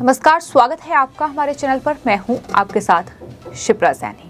नमस्कार, स्वागत है आपका हमारे चैनल पर। मैं हूं आपके साथ शिप्रा सैनी।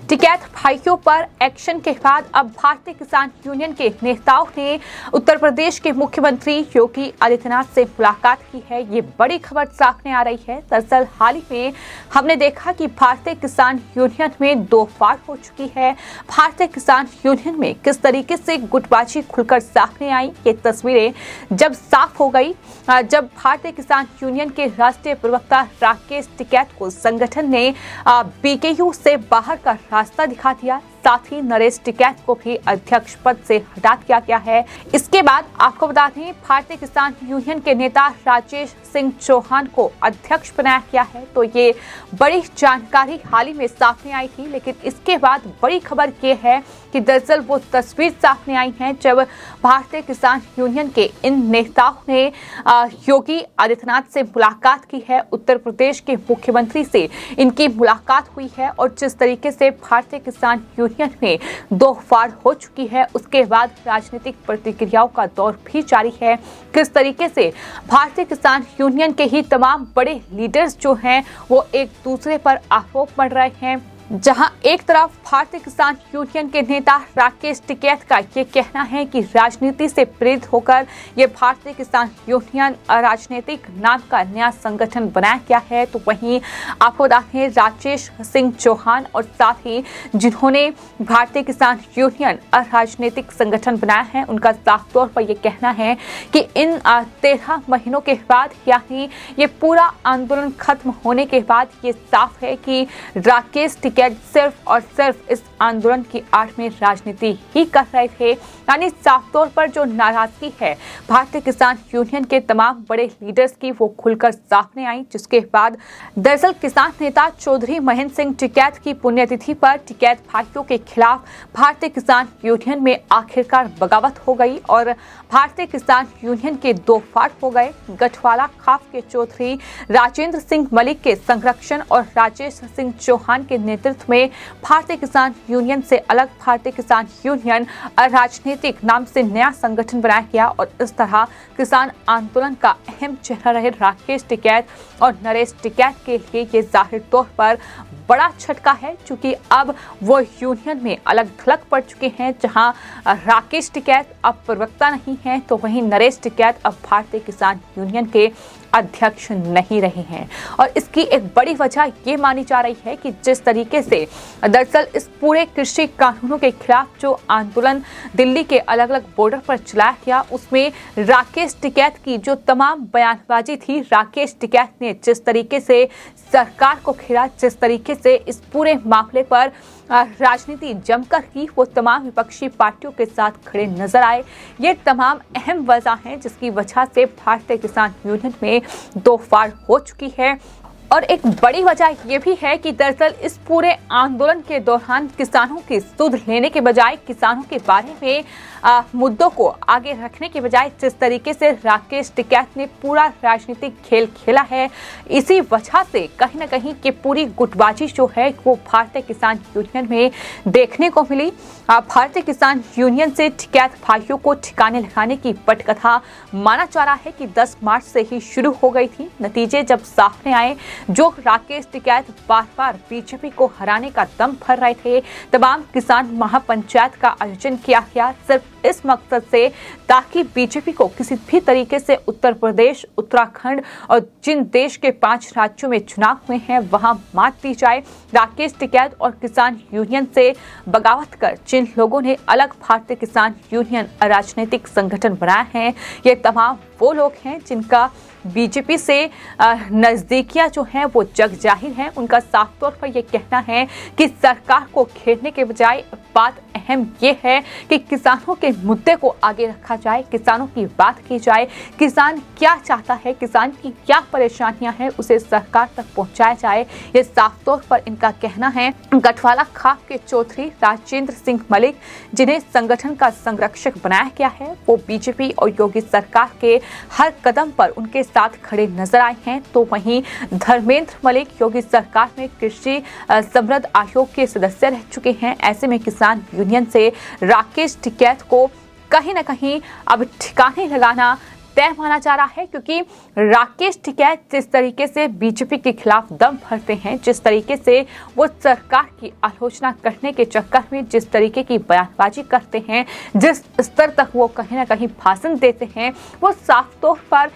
टिकैत भाइयों पर एक्शन के बाद अब भारतीय किसान यूनियन के नेताओं ने उत्तर प्रदेश के मुख्यमंत्री योगी आदित्यनाथ से मुलाकात की है। ये बड़ी खबर सामने आ रही है। दरअसल हाल ही में हमने देखा कि भारतीय किसान यूनियन में दो फाड़ हो चुकी है। भारतीय किसान यूनियन में किस तरीके से गुटबाजी खुलकर सामने आई, ये तस्वीरें जब साफ हो गई, जब भारतीय किसान यूनियन के राष्ट्रीय प्रवक्ता राकेश टिकैत को संगठन ने बीकेयू से बाहर का रास्ता दिखा दिया, साथ ही नरेश टिकैत को भी अध्यक्ष पद से हटा दिया गया है। इसके बाद आपको बता दें, भारतीय किसान यूनियन के नेता राजेश सिंह चौहान को अध्यक्ष बनाया गया है। तो ये बड़ी जानकारी हाल ही में सामने आई थी, लेकिन इसके बाद बड़ी खबर ये है कि दरअसल वो तस्वीर सामने आई है जब भारतीय किसान यूनियन के इन नेताओं ने योगी आदित्यनाथ से मुलाकात की है। उत्तर प्रदेश के मुख्यमंत्री से इनकी मुलाकात हुई है और जिस तरीके से भारतीय किसान यूनियन में दो फाड़ हो चुकी है, उसके बाद राजनीतिक प्रतिक्रियाओं का दौर भी जारी है। किस तरीके से भारतीय किसान यूनियन के ही तमाम बड़े लीडर्स जो हैं वो एक दूसरे पर आरोप मढ़ रहे हैं। जहां एक तरफ भारतीय किसान यूनियन के नेता राकेश टिकैत का ये कहना है कि राजनीति से प्रेरित होकर ये भारतीय किसान यूनियन राजनीतिक नाम का नया संगठन बनाया गया है। तो वहीं आपको बता दें, राजेश सिंह चौहान और साथ ही जिन्होंने भारतीय किसान यूनियन राजनीतिक संगठन बनाया है, उनका साफ तौर पर यह कहना है कि इन 13 महीनों के बाद, यानी ये पूरा आंदोलन खत्म होने के बाद, ये साफ है कि राकेश टिकैत सिर्फ और सिर्फ इस आंदोलन की आड़ में राजनीति ही कर रहे थे। यानी साफ तौर पर जो नाराजगी है भारतीय किसान यूनियन के तमाम बड़े लीडर्स की, वो खुलकर सामने आई। जिसके बाद दरअसल किसान नेता चौधरी महेंद्र सिंह टिकैत की पुण्यतिथि पर टिकैत भाइयों के खिलाफ भारतीय किसान यूनियन में आखिरकार बगावत हो गई और भारतीय किसान यूनियन के दो फाड़ हो गए। गठवाला खाप के चौधरी राजेंद्र सिंह मलिक के संरक्षण और राजेश सिंह चौहान के नेतृत्व में भारतीय किसान यूनियन से अलग भारतीय किसान यूनियन राजनीतिक नाम से नया संगठन बनाया गया और इस तरह किसान आंदोलन का अहम चेहरा रहे राकेश टिकैत और नरेश टिकैत के लिए ये जाहिर तौर पर बड़ा झटका है, क्योंकि अब वो यूनियन में अलग थलग पड़ चुके हैं। जहां राकेश टिकैत अब प्रवक्ता नहीं है, तो वहीं नरेश टिकैत अब भारतीय किसान यूनियन के अध्यक्ष नहीं रहे हैं। और इसकी एक बड़ी वजह ये मानी जा रही है कि जिस तरीके से दरअसल इस पूरे कृषि कानूनों के खिलाफ जो आंदोलन दिल्ली के अलग अलग बॉर्डर पर चलाया गया, उसमें राकेश टिकैत की जो तमाम बयानबाजी थी, राकेश टिकैत ने जिस तरीके से सरकार को घेरा, जिस तरीके से इस पूरे मामले पर राजनीति जमकर की, वो तमाम विपक्षी पार्टियों के साथ खड़े नजर आए। ये तमाम अहम वजह हैं जिसकी वजह से भारतीय किसान यूनियन में दो फाड़ हो चुकी है। और एक बड़ी वजह यह भी है कि दरअसल इस पूरे आंदोलन के दौरान किसानों की सुध लेने के बजाय, किसानों के बारे में मुद्दों को आगे रखने के बजाय जिस तरीके से राकेश टिकैत ने पूरा राजनीतिक खेल खेला है, इसी वजह से कहीं ना कहीं कि पूरी गुटबाजी जो है वो भारतीय किसान यूनियन में देखने को मिली। भारतीय किसान यूनियन से टिकैत भाइयों को ठिकाने लगाने की पटकथा माना जा रहा है कि 10 मार्च से ही शुरू हो गई थी। नतीजे जब सामने आए, जो राकेश टिकैत बार बार बीजेपी को हराने का दम भर रहे थे, तमाम किसान महापंचायत का आयोजन किया गया सिर्फ इस मकसद से ताकि बीजेपी को किसी भी तरीके से उत्तर प्रदेश, उत्तराखंड और जिन देश के 5 राज्यों में चुनाव हुए हैं वहां मात दी जाए। राकेश टिकैत और किसान यूनियन से बगावत कर जिन लोगों ने अलग भारतीय किसान यूनियन राजनीतिक संगठन बनाया है, ये तमाम वो लोग हैं जिनका बीजेपी से नजदीकियां जो हैं वो जग जाहिर है। उनका साफ तौर पर यह कहना है कि सरकार को घेरने के बजाय बात अहम ये है कि किसानों के मुद्दे को आगे रखा जाए, किसानों की बात की जाए, किसान क्या चाहता है, किसान की क्या परेशानियां हैं, उसे सरकार तक पहुंचाया जाए। ये साफ तौर पर इनका कहना है। गठवाला खाप के चौधरी राजेंद्र सिंह मलिक, जिन्हें संगठन का संरक्षक बनाया गया है, वो बीजेपी और योगी सरकार के हर कदम पर उनके साथ खड़े नजर आए हैं। तो वहीं धर्मेंद्र मलिक योगी सरकार में कृषि समृद्ध आयोग के सदस्य रह चुके हैं। ऐसे में किसान यूनियन से राकेश टिकैत को कहीं ना कहीं अब ठिकाने लगाना तय माना जा रहा है, क्योंकि राकेश टिकैत जिस तरीके से बीजेपी के खिलाफ दम भरते हैं, जिस तरीके से वो सरकार की आलोचना करने के चक्कर में जिस तरीके की बयानबाजी करते हैं, जिस स्तर तक वो कहीं ना कहीं भाषण देते हैं, वो साफ तौर पर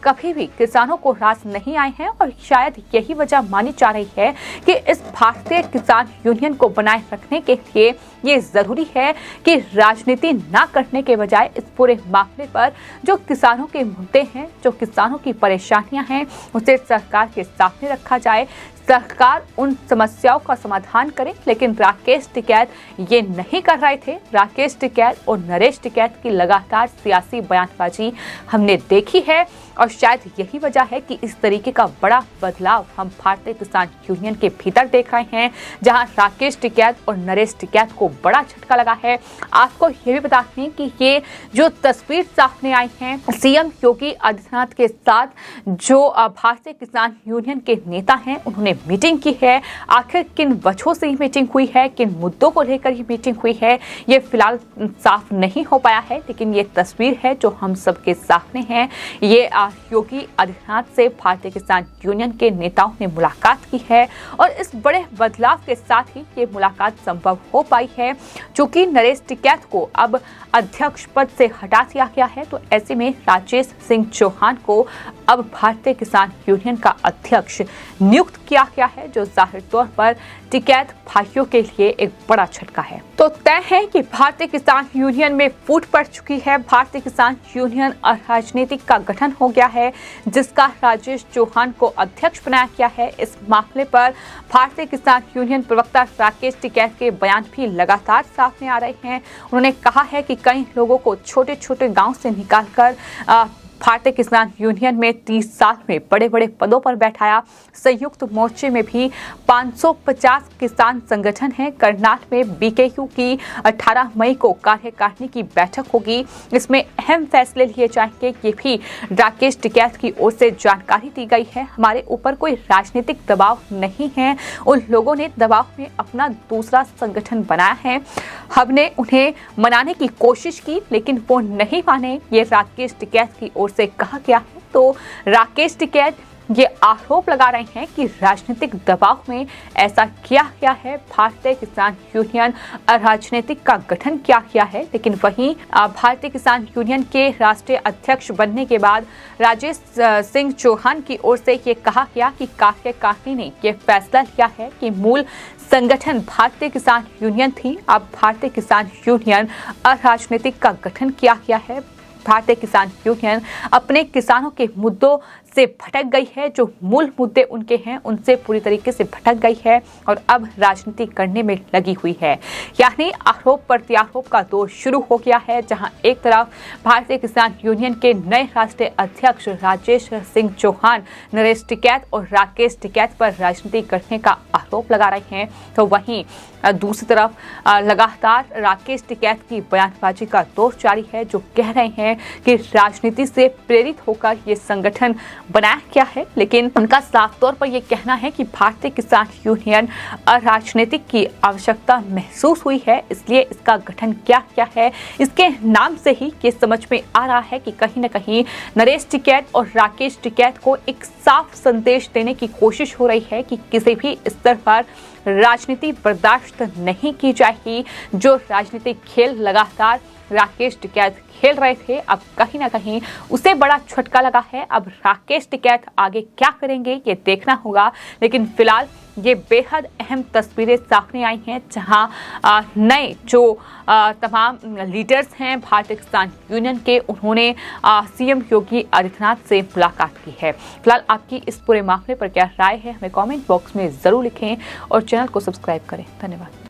कभी भी किसानों को रास नहीं आए हैं। और शायद यही वजह मानी जा रही है कि इस भारतीय किसान यूनियन को बनाए रखने के लिए ये जरूरी है कि राजनीति ना करने के बजाय इस पूरे मामले पर जो किसानों के मुद्दे हैं, जो किसानों की परेशानियां हैं, उसे सरकार के सामने रखा जाए, सरकार उन समस्याओं का समाधान करे। लेकिन राकेश टिकैत ये नहीं कर रहे थे। राकेश टिकैत और नरेश टिकैत की लगातार सियासी बयानबाजी हमने देखी है और शायद यही वजह है कि इस तरीके का बड़ा बदलाव हम भारतीय किसान यूनियन के भीतर देख रहे हैं, जहां राकेश टिकैत और नरेश टिकैत को बड़ा झटका लगा है। आपको ये भी बता दें कि ये जो तस्वीर सामने आई है सीएम योगी आदित्यनाथ के साथ जो भारतीय किसान यूनियन के नेता हैं, उन्होंने मीटिंग की है। आखिर किन वजहों से मीटिंग हुई है, किन मुद्दों को लेकर ये मीटिंग हुई है, ये फिलहाल साफ नहीं हो पाया है, लेकिन ये तस्वीर है जो हम सबके सामने है। ये योगी आदित्यनाथ से भारतीय किसान यूनियन के नेताओं ने मुलाकात की है और इस बड़े बदलाव के साथ ही ये मुलाकात संभव हो पाई है। चूंकि नरेश टिकैत को अब अध्यक्ष पद से हटा दिया गया है, तो ऐसे में राजेश सिंह चौहान को अब भारतीय किसान यूनियन का अध्यक्ष नियुक्त किया गया है, जो जाहिर तौर पर टिकैत भाइयों के लिए एक बड़ा झटका है। तो तय है कि भारतीय किसान यूनियन में फूट पड़ चुकी है। भारतीय किसान यूनियन राजनीतिक का गठन हो गया है, जिसका राजेश चौहान को अध्यक्ष बनाया गया है। इस मामले पर भारतीय किसान यूनियन प्रवक्ता राकेश टिकैत के बयान भी लगातार सामने आ रहे हैं। उन्होंने कहा है कि कई लोगों को छोटे छोटे गांव से निकालकर भारतीय किसान यूनियन में 30 साल में बड़े बड़े पदों पर बैठाया। संयुक्त मोर्चे में भी 550 किसान संगठन हैं। करनाल में बीकेयू की 18 मई को कार्यकारिणी की बैठक होगी। इसमें अहम फैसले लिए जाएंगे, ये भी राकेश टिकैत की ओर से जानकारी दी गई है। हमारे ऊपर कोई राजनीतिक दबाव नहीं है। उन लोगों ने दबाव में अपना दूसरा संगठन बनाया है। हमने उन्हें मनाने की कोशिश की, लेकिन वो नहीं माने, ये राकेश टिकैत की ओर से कहा गया है। तो राकेश टिकैत ये आरोप लगा रहे हैं कि राजनीतिक दबाव में ऐसा किया गया है। भारतीय किसान यूनियन राजनीतिक का गठन किया गया है, लेकिन वहीं भारतीय किसान यूनियन के राष्ट्रीय अध्यक्ष बनने के बाद राजेश सिंह चौहान की ओर से ये कहा गया कि कार्यकारिणी ने ये फैसला लिया है कि मूल संगठन भारतीय किसान यूनियन थी, अब भारतीय किसान यूनियन राजनीतिक का गठन किया गया है। भारतीय किसान यूनियन अपने किसानों के मुद्दों से भटक गई है, जो मूल मुद्दे उनके हैं उनसे पूरी तरीके से भटक गई है और अब राजनीति करने में लगी हुई है। यानी आरोप प्रत्यारोप का दौर शुरू हो गया है, जहां एक तरफ भारतीय किसान यूनियन के नए राष्ट्रीय अध्यक्ष राजेश सिंह चौहान नरेश टिकैत और राकेश टिकैत पर राजनीति करने का आरोप लगा रहे हैं, तो वहीं दूसरी तरफ लगातार राकेश टिकैत की बयानबाजी का दौर जारी है, जो कह रहे हैं कि राजनीति से प्रेरित होकर ये संगठन बनाया गया है। लेकिन उनका साफ तौर पर यह कहना है कि भारतीय किसान यूनियन राजनीतिक की आवश्यकता महसूस हुई है, इसलिए इसका गठन किया गया है। इसके नाम से ही ये समझ में आ रहा है कि कहीं न कहीं नरेश टिकैत और राकेश टिकैत को एक साफ संदेश देने की कोशिश हो रही है कि किसी भी स्तर पर राजनीति बर्दाश्त नहीं की जाएगी। जो राजनीतिक खेल लगातार राकेश टिकैत खेल रहे थे, अब कहीं ना कहीं उसे बड़ा झटका लगा है। अब राकेश टिकैत आगे क्या करेंगे ये देखना होगा, लेकिन फिलहाल ये बेहद अहम तस्वीरें सामने आई हैं, जहां नए जो तमाम लीडर्स हैं भारतीय किसान यूनियन के, उन्होंने सीएम योगी आदित्यनाथ से मुलाकात की है। फिलहाल आपकी इस पूरे मामले पर क्या राय है, हमें कमेंट बॉक्स में जरूर लिखें और चैनल को सब्सक्राइब करें। धन्यवाद।